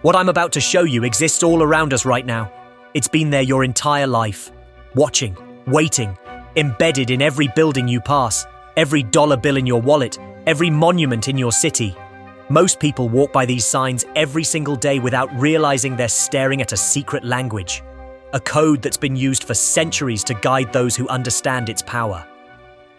What I'm about to show you exists all around us right now. It's been there your entire life. Watching, waiting, embedded in every building you pass, every dollar bill in your wallet, every monument in your city. Most people walk by these signs every single day without realizing they're staring at a secret language, a code that's been used for centuries to guide those who understand its power.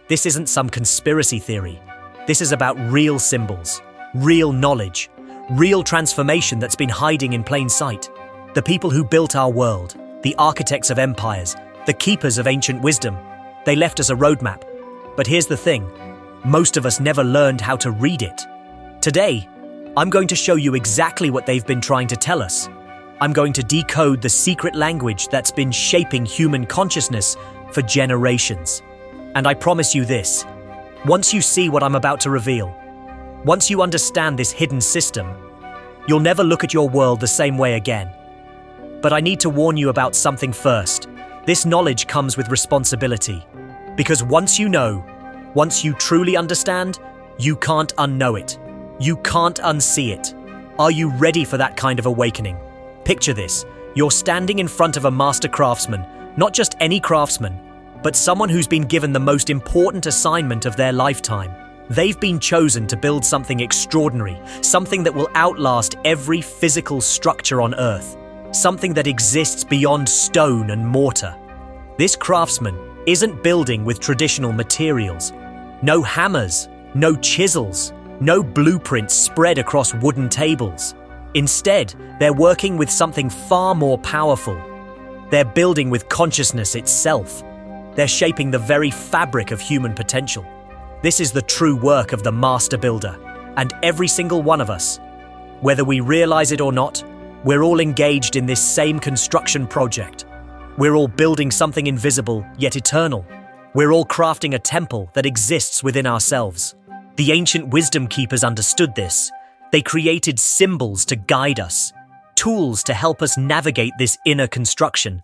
This isn't some conspiracy theory. This is about real symbols, real knowledge, real transformation that's been hiding in plain sight. The people who built our world, the architects of empires, the keepers of ancient wisdom, they left us a roadmap. But here's the thing, most of us never learned how to read it. Today, I'm going to show you exactly what they've been trying to tell us. I'm going to decode the secret language that's been shaping human consciousness for generations. And I promise you this, once you see what I'm about to reveal, once you understand this hidden system, you'll never look at your world the same way again. But I need to warn you about something first. This knowledge comes with responsibility. Because once you know, once you truly understand, you can't unknow it. You can't unsee it. Are you ready for that kind of awakening? Picture this. You're standing in front of a master craftsman, not just any craftsman, but someone who's been given the most important assignment of their lifetime. They've been chosen to build something extraordinary, something that will outlast every physical structure on Earth, something that exists beyond stone and mortar. This craftsman isn't building with traditional materials. No hammers, no chisels, no blueprints spread across wooden tables. Instead, they're working with something far more powerful. They're building with consciousness itself. They're shaping the very fabric of human potential. This is the true work of the master builder, and every single one of us, whether we realize it or not, we're all engaged in this same construction project. We're all building something invisible yet eternal. We're all crafting a temple that exists within ourselves. The ancient wisdom keepers understood this. They created symbols to guide us, tools to help us navigate this inner construction.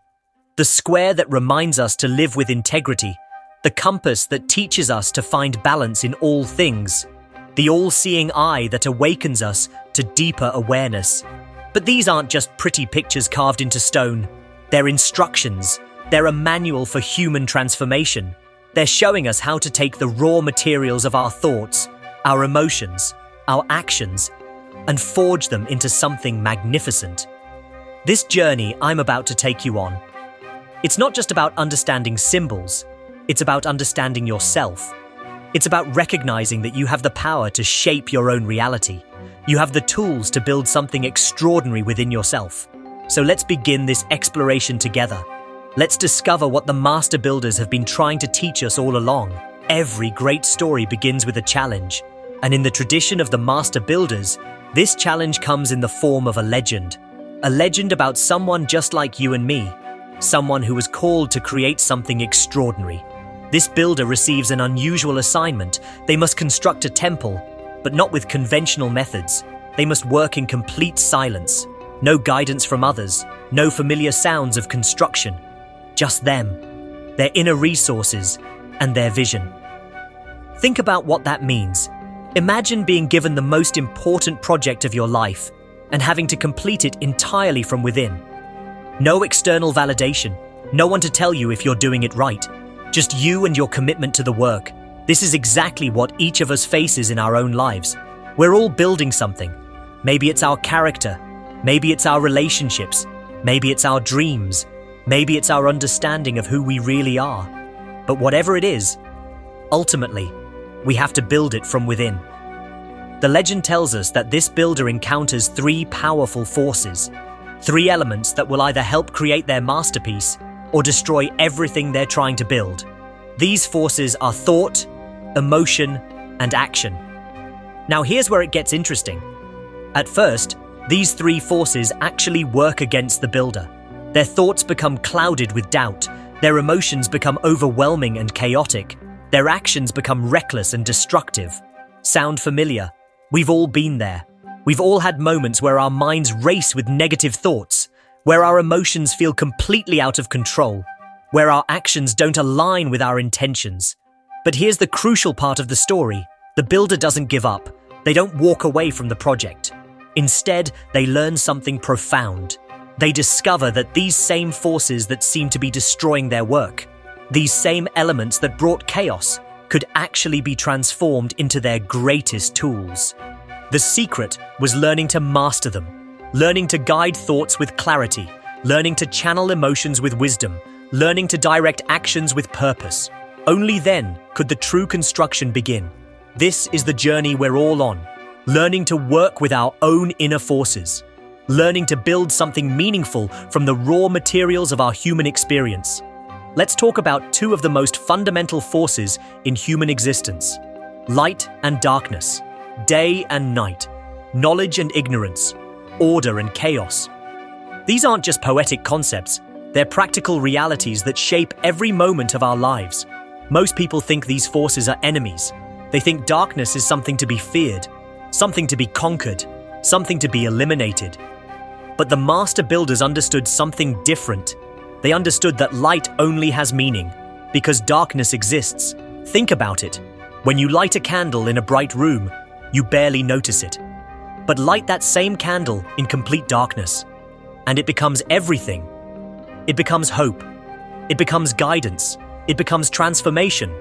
The square that reminds us to live with integrity, the compass that teaches us to find balance in all things, the all-seeing eye that awakens us to deeper awareness. But these aren't just pretty pictures carved into stone. They're instructions. They're a manual for human transformation. They're showing us how to take the raw materials of our thoughts, our emotions, our actions, and forge them into something magnificent. This journey I'm about to take you on, it's not just about understanding symbols. It's about understanding yourself. It's about recognizing that you have the power to shape your own reality. You have the tools to build something extraordinary within yourself. So let's begin this exploration together. Let's discover what the master builders have been trying to teach us all along. Every great story begins with a challenge. And in the tradition of the master builders, this challenge comes in the form of a legend. A legend about someone just like you and me. Someone who was called to create something extraordinary. This builder receives an unusual assignment. They must construct a temple, but not with conventional methods. They must work in complete silence. No guidance from others, no familiar sounds of construction. Just them, their inner resources, and their vision. Think about what that means. Imagine being given the most important project of your life and having to complete it entirely from within. No external validation, no one to tell you if you're doing it right. Just you and your commitment to the work. This is exactly what each of us faces in our own lives. We're all building something. Maybe it's our character. Maybe it's our relationships. Maybe it's our dreams. Maybe it's our understanding of who we really are. But whatever it is, ultimately, we have to build it from within. The legend tells us that this builder encounters three powerful forces. Three elements that will either help create their masterpiece or destroy everything they're trying to build. These forces are thought, emotion, and action. Now here's where it gets interesting. At first, these three forces actually work against the builder. Their thoughts become clouded with doubt, their emotions become overwhelming and chaotic, their actions become reckless and destructive. Sound familiar? We've all been there. We've all had moments where our minds race with negative thoughts, where our emotions feel completely out of control, where our actions don't align with our intentions. But here's the crucial part of the story. The builder doesn't give up. They don't walk away from the project. Instead, they learn something profound. They discover that these same forces that seem to be destroying their work, these same elements that brought chaos, could actually be transformed into their greatest tools. The secret was learning to master them, learning to guide thoughts with clarity, learning to channel emotions with wisdom, learning to direct actions with purpose. Only then could the true construction begin. This is the journey we're all on, learning to work with our own inner forces, learning to build something meaningful from the raw materials of our human experience. Let's talk about two of the most fundamental forces in human existence: light and darkness, day and night, knowledge and ignorance, order and chaos. These aren't just poetic concepts, they're practical realities that shape every moment of our lives. Most people think these forces are enemies. They think darkness is something to be feared, something to be conquered, something to be eliminated. But the master builders understood something different. They understood that light only has meaning because darkness exists. Think about it. When you light a candle in a bright room, you barely notice it. But light that same candle in complete darkness, and it becomes everything. It becomes hope. It becomes guidance. It becomes transformation.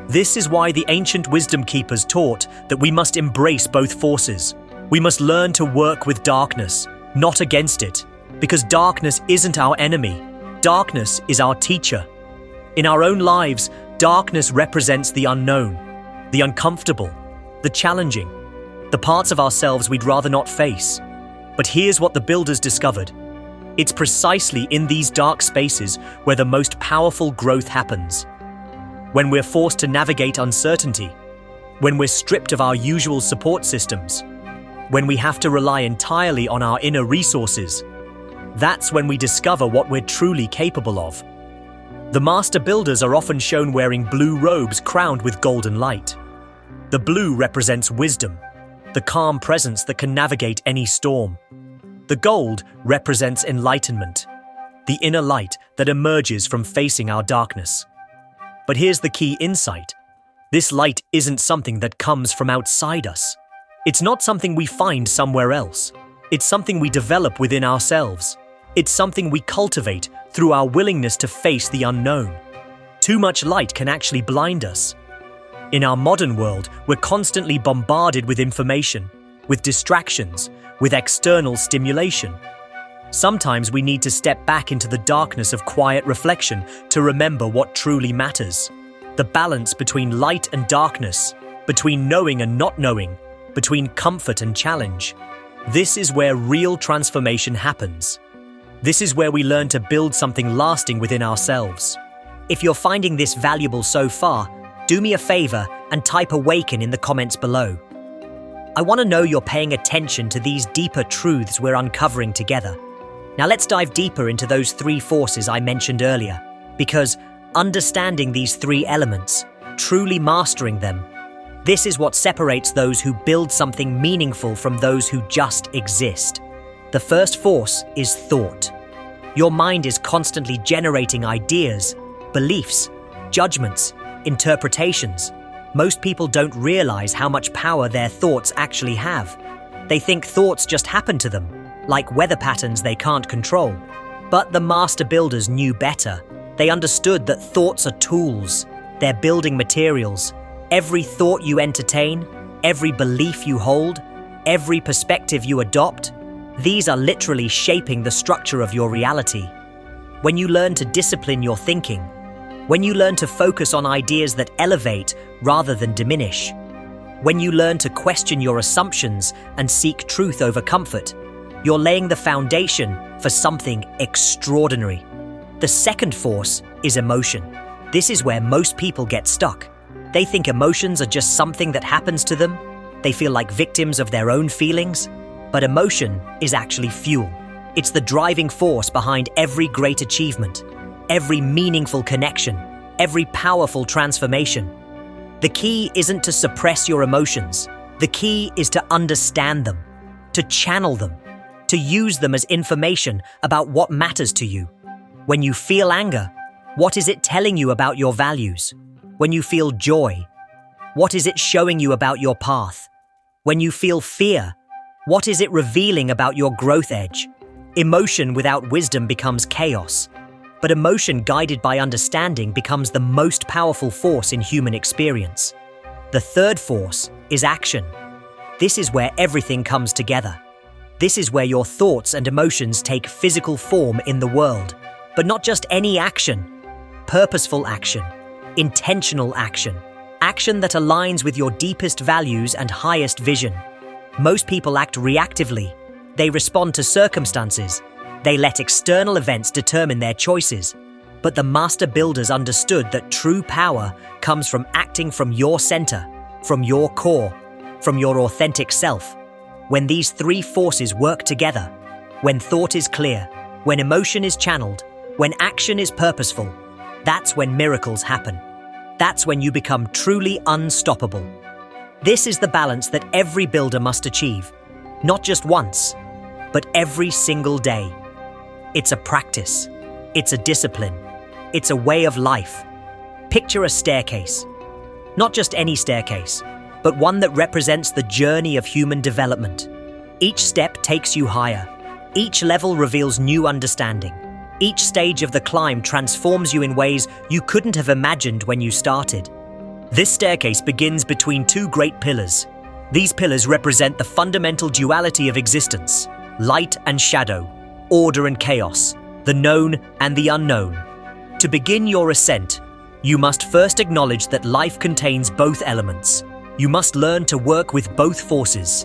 This is why the ancient wisdom keepers taught that we must embrace both forces. We must learn to work with darkness, not against it, because darkness isn't our enemy. Darkness is our teacher. In our own lives, darkness represents the unknown, the uncomfortable, the challenging, the parts of ourselves we'd rather not face. But here's what the builders discovered. It's precisely in these dark spaces where the most powerful growth happens. When we're forced to navigate uncertainty, when we're stripped of our usual support systems, when we have to rely entirely on our inner resources, that's when we discover what we're truly capable of. The master builders are often shown wearing blue robes crowned with golden light. The blue represents wisdom, the calm presence that can navigate any storm. The gold represents enlightenment, the inner light that emerges from facing our darkness. But here's the key insight. This light isn't something that comes from outside us. It's not something we find somewhere else. It's something we develop within ourselves. It's something we cultivate through our willingness to face the unknown. Too much light can actually blind us. In our modern world, we're constantly bombarded with information, with distractions, with external stimulation. Sometimes we need to step back into the darkness of quiet reflection to remember what truly matters. The balance between light and darkness, between knowing and not knowing, between comfort and challenge. This is where real transformation happens. This is where we learn to build something lasting within ourselves. If you're finding this valuable so far, do me a favor and type "awaken" in the comments below. I want to know you're paying attention to these deeper truths we're uncovering together. Now let's dive deeper into those three forces I mentioned earlier, because understanding these three elements, truly mastering them, this is what separates those who build something meaningful from those who just exist. The first force is thought. Your mind is constantly generating ideas, beliefs, judgments, interpretations. Most people don't realize how much power their thoughts actually have. They think thoughts just happen to them, like weather patterns they can't control. But the master builders knew better. They understood that thoughts are tools. They're building materials. Every thought you entertain, every belief you hold, every perspective you adopt, these are literally shaping the structure of your reality. When you learn to discipline your thinking, when you learn to focus on ideas that elevate rather than diminish, when you learn to question your assumptions and seek truth over comfort, you're laying the foundation for something extraordinary. The second force is emotion. This is where most people get stuck. They think emotions are just something that happens to them. They feel like victims of their own feelings. But emotion is actually fuel. It's the driving force behind every great achievement, every meaningful connection, every powerful transformation. The key isn't to suppress your emotions. The key is to understand them, to channel them, to use them as information about what matters to you. When you feel anger, what is it telling you about your values? When you feel joy, what is it showing you about your path? When you feel fear, What is it revealing about your growth edge? Emotion without wisdom becomes chaos, but emotion guided by understanding becomes the most powerful force in human experience. The third force is action. This is where everything comes together. This is where your thoughts and emotions take physical form in the world, but not just any action. Purposeful action, intentional action, action that aligns with your deepest values and highest vision. Most people act reactively. They respond to circumstances. They let external events determine their choices. But the master builders understood that true power comes from acting from your center, from your core, from your authentic self. When these three forces work together, when thought is clear, when emotion is channeled, when action is purposeful, that's when miracles happen. That's when you become truly unstoppable. This is the balance that every builder must achieve, not just once, but every single day. It's a practice. It's a discipline. It's a way of life. Picture a staircase. Not just any staircase, but one that represents the journey of human development. Each step takes you higher. Each level reveals new understanding. Each stage of the climb transforms you in ways you couldn't have imagined when you started. This staircase begins between two great pillars. These pillars represent the fundamental duality of existence, light and shadow, order and chaos, the known and the unknown. To begin your ascent, you must first acknowledge that life contains both elements. You must learn to work with both forces.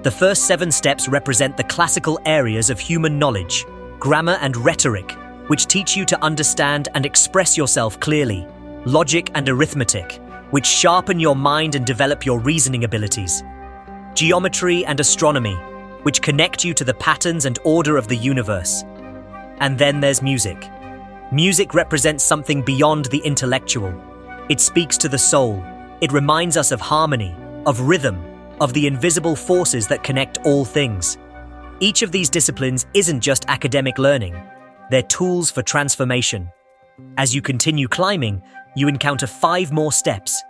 The first 7 steps represent the classical areas of human knowledge, grammar and rhetoric, which teach you to understand and express yourself clearly, logic and arithmetic, which sharpen your mind and develop your reasoning abilities, geometry and astronomy, which connect you to the patterns and order of the universe. And then there's music. Music represents something beyond the intellectual. It speaks to the soul. It reminds us of harmony, of rhythm, of the invisible forces that connect all things. Each of these disciplines isn't just academic learning. They're tools for transformation. As you continue climbing, you encounter 5 more steps.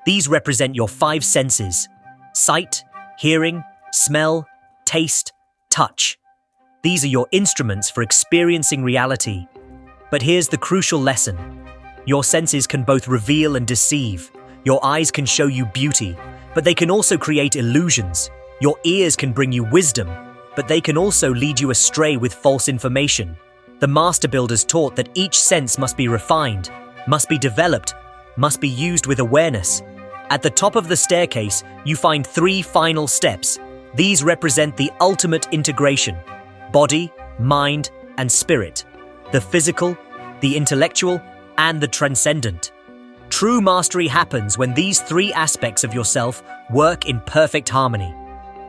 These represent your 5 senses: sight, hearing, smell, taste, touch. These are your instruments for experiencing reality. But here's the crucial lesson. Your senses can both reveal and deceive. Your eyes can show you beauty, but they can also create illusions. Your ears can bring you wisdom, but they can also lead you astray with false information. The master builders taught that each sense must be refined, must be developed, must be used with awareness. At the top of the staircase, you find 3 final steps. These represent the ultimate integration: body, mind, and spirit. The physical, the intellectual, and the transcendent. True mastery happens when these 3 aspects of yourself work in perfect harmony.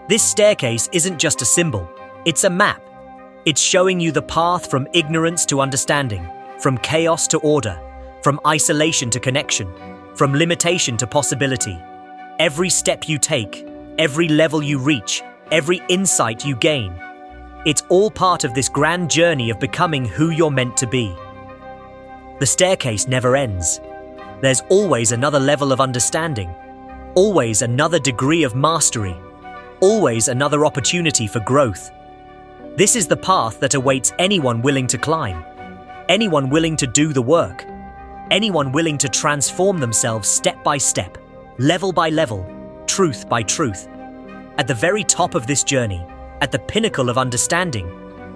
This staircase isn't just a symbol, it's a map. It's showing you the path from ignorance to understanding, from chaos to order, from isolation to connection, from limitation to possibility. Every step you take, every level you reach, every insight you gain, it's all part of this grand journey of becoming who you're meant to be. The staircase never ends. There's always another level of understanding, always another degree of mastery, always another opportunity for growth. This is the path that awaits anyone willing to climb, anyone willing to do the work, anyone willing to transform themselves step by step, level by level, truth by truth. At the very top of this journey, at the pinnacle of understanding,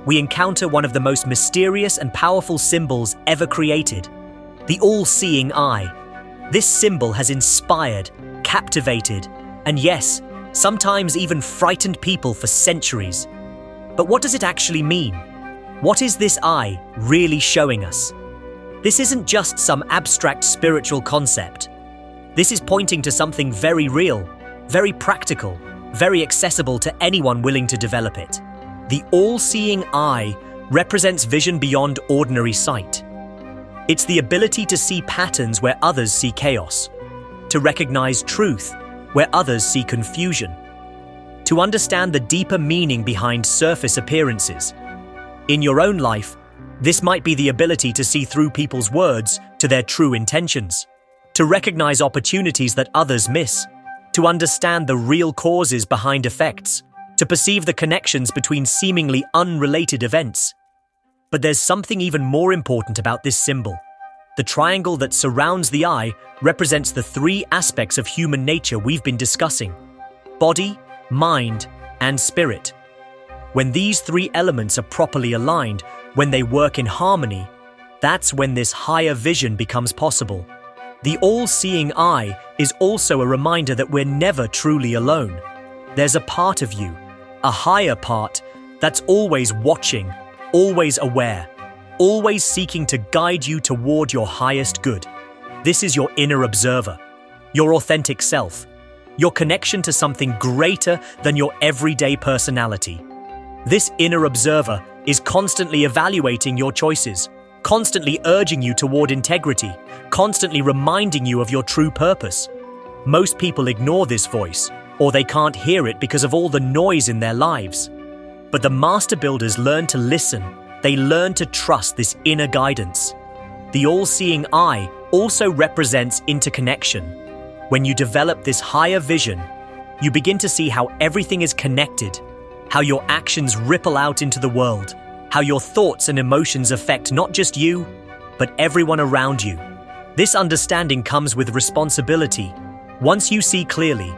we encounter one of the most mysterious and powerful symbols ever created, the all-seeing eye. This symbol has inspired, captivated, and yes, sometimes even frightened people for centuries. But what does it actually mean? What is this eye really showing us? This isn't just some abstract spiritual concept. This is pointing to something very real, very practical, very accessible to anyone willing to develop it. The all-seeing eye represents vision beyond ordinary sight. It's the ability to see patterns where others see chaos, to recognize truth where others see confusion, to understand the deeper meaning behind surface appearances. In your own life, this might be the ability to see through people's words to their true intentions, to recognize opportunities that others miss, to understand the real causes behind effects, to perceive the connections between seemingly unrelated events. But there's something even more important about this symbol. The triangle that surrounds the eye represents the three aspects of human nature we've been discussing: body, mind, and spirit. When these three elements are properly aligned, when they work in harmony, that's when this higher vision becomes possible. The all-seeing eye is also a reminder that we're never truly alone. There's a part of you, a higher part, that's always watching, always aware, always seeking to guide you toward your highest good. This is your inner observer, your authentic self, your connection to something greater than your everyday personality. This inner observer is constantly evaluating your choices, constantly urging you toward integrity, constantly reminding you of your true purpose. Most people ignore this voice, or they can't hear it because of all the noise in their lives. But the master builders learn to listen. They learn to trust this inner guidance. The all-seeing eye also represents interconnection. When you develop this higher vision, you begin to see how everything is connected, how your actions ripple out into the world, how your thoughts and emotions affect not just you, but everyone around you. This understanding comes with responsibility. Once you see clearly,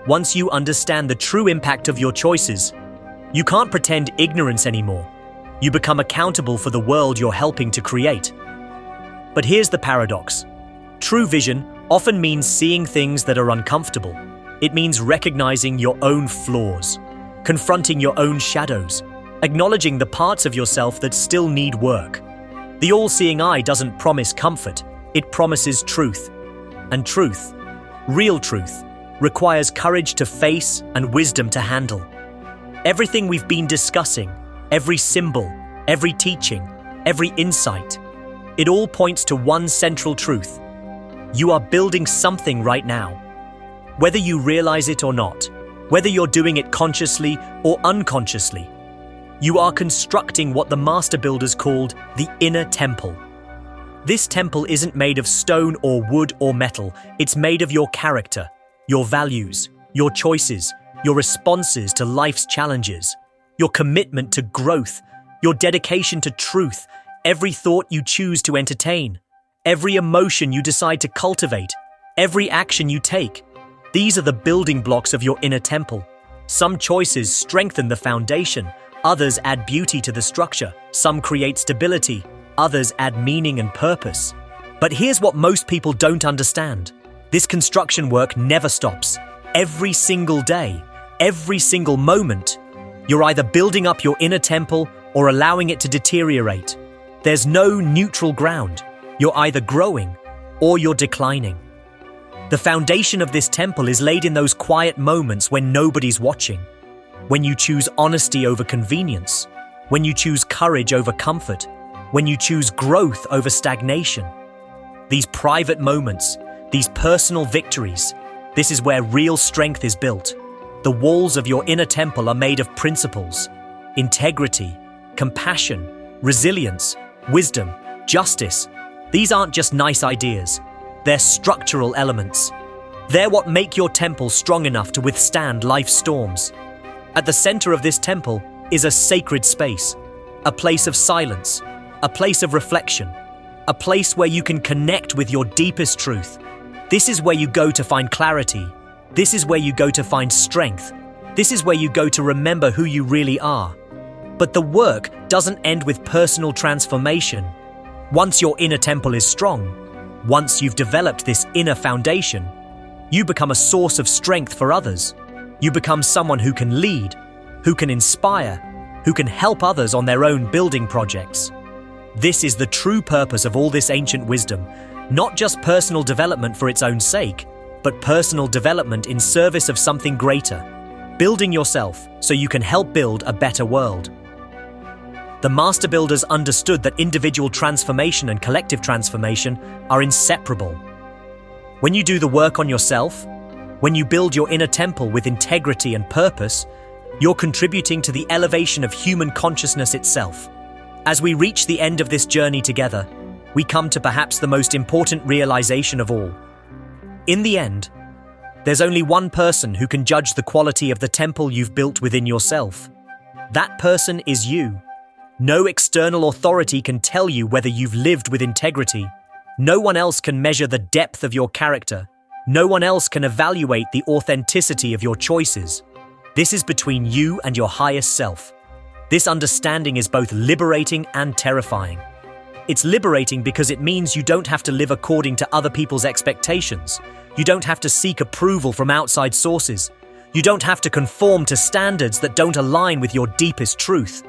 once you understand the true impact of your choices, you can't pretend ignorance anymore. You become accountable for the world you're helping to create. But here's the paradox. True vision often means seeing things that are uncomfortable. It means recognizing your own flaws, confronting your own shadows, acknowledging the parts of yourself that still need work. The all-seeing eye doesn't promise comfort, it promises truth. And truth, real truth, requires courage to face and wisdom to handle. Everything we've been discussing, every symbol, every teaching, every insight, it all points to one central truth. You are building something right now. Whether you realize it or not, whether you're doing it consciously or unconsciously, you are constructing what the master builders called the inner temple. This temple isn't made of stone or wood or metal. It's made of your character, your values, your choices, your responses to life's challenges, your commitment to growth, your dedication to truth, every thought you choose to entertain, every emotion you decide to cultivate, every action you take. These are the building blocks of your inner temple. Some choices strengthen the foundation, others add beauty to the structure, some create stability, others add meaning and purpose. But here's what most people don't understand. This construction work never stops. Every single day, every single moment, you're either building up your inner temple or allowing it to deteriorate. There's no neutral ground. You're either growing or you're declining. The foundation of this temple is laid in those quiet moments when nobody's watching, when you choose honesty over convenience, when you choose courage over comfort, when you choose growth over stagnation. These private moments, these personal victories, this is where real strength is built. The walls of your inner temple are made of principles, integrity, compassion, resilience, wisdom, justice. These aren't just nice ideas. They're structural elements. They're what make your temple strong enough to withstand life's storms. At the center of this temple is a sacred space, a place of silence, a place of reflection, a place where you can connect with your deepest truth. This is where you go to find clarity. This is where you go to find strength. This is where you go to remember who you really are. But the work doesn't end with personal transformation. Once your inner temple is strong, once you've developed this inner foundation, you become a source of strength for others. You become someone who can lead, who can inspire, who can help others on their own building projects. This is the true purpose of all this ancient wisdom, not just personal development for its own sake, but personal development in service of something greater, building yourself so you can help build a better world. The master builders understood that individual transformation and collective transformation are inseparable. When you do the work on yourself, when you build your inner temple with integrity and purpose, you're contributing to the elevation of human consciousness itself. As we reach the end of this journey together, we come to perhaps the most important realization of all. In the end, There's only one person who can judge the quality of the temple you've built within yourself. That person is you. No external authority can tell you whether you've lived with integrity. No one else can measure the depth of your character. No one else can evaluate the authenticity of your choices. This is between you and your highest self. This understanding is both liberating and terrifying. It's liberating because it means you don't have to live according to other people's expectations. You don't have to seek approval from outside sources. You don't have to conform to standards that don't align with your deepest truth.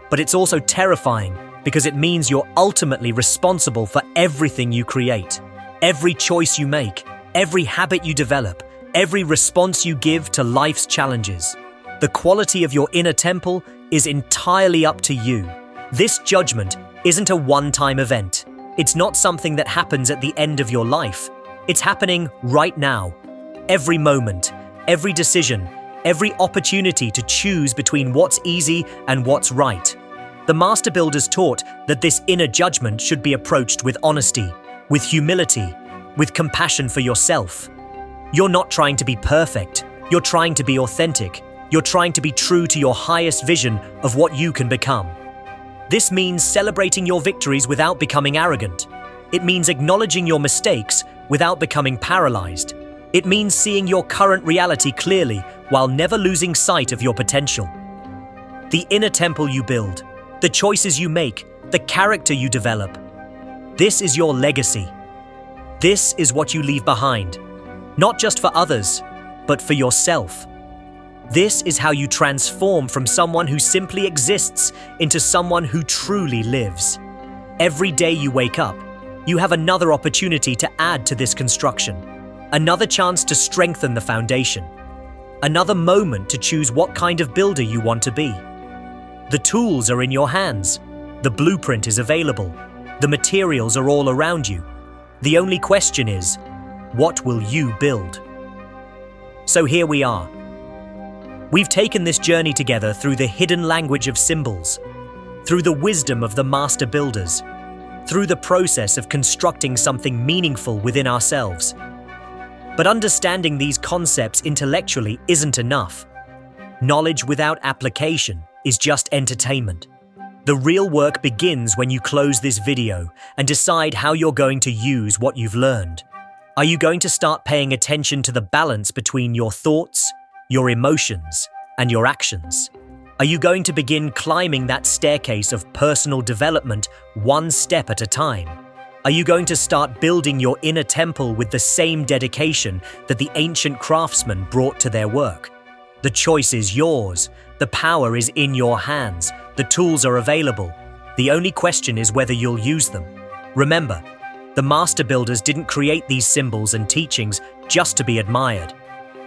But it's also terrifying because it means you're ultimately responsible for everything you create, every choice you make, every habit you develop, every response you give to life's challenges. The quality of your inner temple is entirely up to you. This judgment isn't a one-time event. It's not something that happens at the end of your life. It's happening right now. Every moment, every decision, every opportunity to choose between what's easy and what's right. The Master Builders taught that this inner judgment should be approached with honesty, with humility, with compassion for yourself. You're not trying to be perfect. You're trying to be authentic. You're trying to be true to your highest vision of what you can become. This means celebrating your victories without becoming arrogant. It means acknowledging your mistakes without becoming paralyzed. It means seeing your current reality clearly while never losing sight of your potential. The inner temple you build, the choices you make, the character you develop. This is your legacy. This is what you leave behind, not just for others, but for yourself. This is how you transform from someone who simply exists into someone who truly lives. Every day you wake up, you have another opportunity to add to this construction, another chance to strengthen the foundation, another moment to choose what kind of builder you want to be. The tools are in your hands. The blueprint is available. The materials are all around you. The only question is, what will you build? So here we are. We've taken this journey together through the hidden language of symbols, through the wisdom of the Master Builders, through the process of constructing something meaningful within ourselves. But understanding these concepts intellectually isn't enough. Knowledge without application is just entertainment. The real work begins when you close this video and decide how you're going to use what you've learned. Are you going to start paying attention to the balance between your thoughts, your emotions, and your actions? Are you going to begin climbing that staircase of personal development one step at a time? Are you going to start building your inner temple with the same dedication that the ancient craftsmen brought to their work? The choice is yours. The power is in your hands. The tools are available. The only question is whether you'll use them. Remember, the Master Builders didn't create these symbols and teachings just to be admired.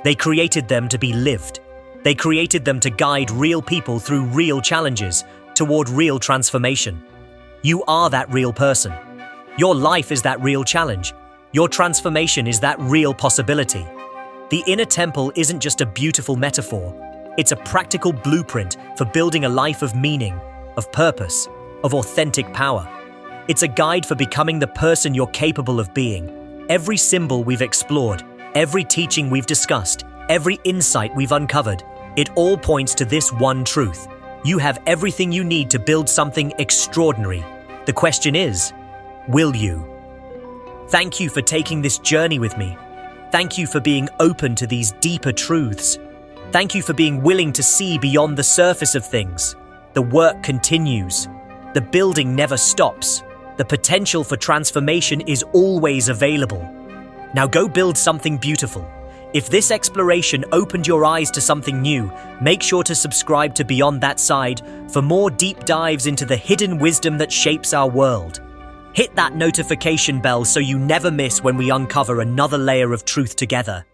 They created them to be lived. They created them to guide real people through real challenges, toward real transformation. You are that real person. Your life is that real challenge. Your transformation is that real possibility. The inner temple isn't just a beautiful metaphor. It's a practical blueprint for building a life of meaning, of purpose, of authentic power. It's a guide for becoming the person you're capable of being. Every symbol we've explored, every teaching we've discussed, every insight we've uncovered, it all points to this one truth. You have everything you need to build something extraordinary. The question is, will you? Thank you for taking this journey with me. Thank you for being open to these deeper truths. Thank you for being willing to see beyond the surface of things. The work continues. The building never stops. The potential for transformation is always available. Now go build something beautiful. If this exploration opened your eyes to something new, make sure to subscribe to Beyond That Side for more deep dives into the hidden wisdom that shapes our world. Hit that notification bell so you never miss when we uncover another layer of truth together.